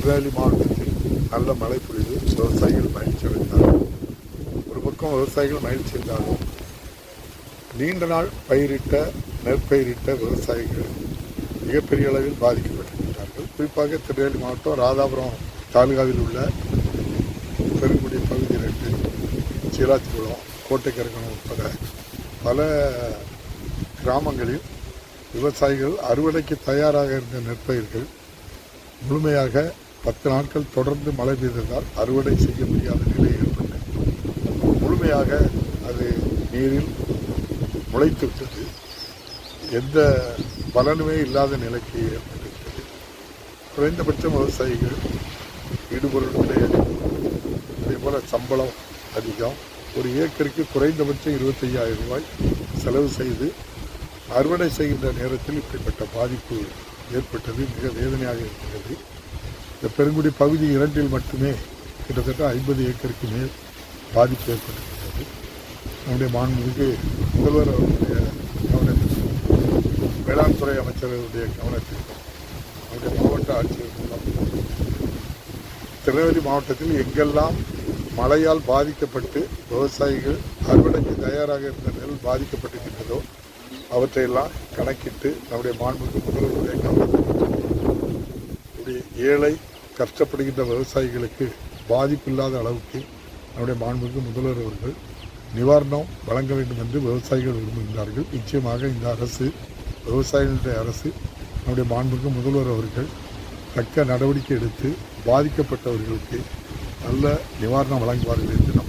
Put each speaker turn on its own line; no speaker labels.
திருநெல்வேலி மாவட்டத்தில் நல்ல மழை பொழிவு விவசாயிகள் மகிழ்ச்சி அடைந்தார்கள். ஒரு பக்கம் விவசாயிகள் மகிழ்ச்சி இருந்தாலும் நீண்ட நாள் நெற்பயிரிட்ட விவசாயிகள் மிகப்பெரிய அளவில் பாதிக்கப்பட்டிருக்கிறார்கள். குறிப்பாக திருநெல்வேலி மாவட்டம் ராதாபுரம் தாலுகாவில் உள்ள பெருங்குடி பகுதி 2, சீலாத்திக்குளம், கோட்டைக்கரகணம் உட்பட பல கிராமங்களில் விவசாயிகள் அறுவடைக்கு தயாராக இருந்த நெற்பயிர்கள் முழுமையாக 10 நாட்கள் தொடர்ந்து மழை பெய்ததால் அறுவடை செய்ய முடியாத நிலை ஏற்பட்டது. முழுமையாக அது நீரில் முளைத்து விட்டது. எந்த பலனுமே இல்லாத நிலைக்கு ஏற்பட்டிருக்கிறது. குறைந்தபட்சம் விவசாயிகள் இடுபொருள் விலை அதிகம், அதே போல் சம்பளம் அதிகம். ஒரு ஏக்கருக்கு குறைந்தபட்சம் 25,000 ரூபாய் செலவு செய்து அறுவடை செய்கின்ற நேரத்தில் இப்படிப்பட்ட பாதிப்பு ஏற்பட்டது மிக வேதனையாக இருக்கிறது. இந்த பெருங்குடி பகுதி 2 மட்டுமே கிட்டத்தட்ட 50 ஏக்கருக்கு மேல் பாதிப்பு ஏற்பட்டிருக்கிறது. நம்முடைய மாண்புமிகு முதல்வர் அவருடைய கவனத்திற்கும், வேளாண் துறை அமைச்சர்களுடைய கவனத்திற்கும், நம்முடைய மாவட்ட ஆட்சியர் மூலம் திருநெல்வேலி மாவட்டத்தில் எங்கெல்லாம் மழையால் பாதிக்கப்பட்டு விவசாயிகள் அறுவடைக்கு தயாராக இருந்த நெல் பாதிக்கப்பட்டிருக்கின்றதோ அவற்றையெல்லாம் கணக்கிட்டு நம்முடைய மாண்புமிகு முதல்வருடைய கவனத்திற்கு ஏழை கஷ்டப்படுகின்ற விவசாயிகளுக்கு பாதிப்பில்லாத அளவுக்கு நம்முடைய மாண்புமிகு முதல்வர் அவர்கள் நிவாரணம் வழங்க வேண்டும் என்று விவசாயிகள் விரும்புகின்றார்கள். நிச்சயமாக இந்த அரசு, விவசாயிகளுடைய அரசு, நம்முடைய மாண்புமிகு முதல்வர் அவர்கள் தக்க நடவடிக்கை எடுத்து பாதிக்கப்பட்டவர்களுக்கு நல்ல நிவாரணம் வழங்குவார்கள் என்று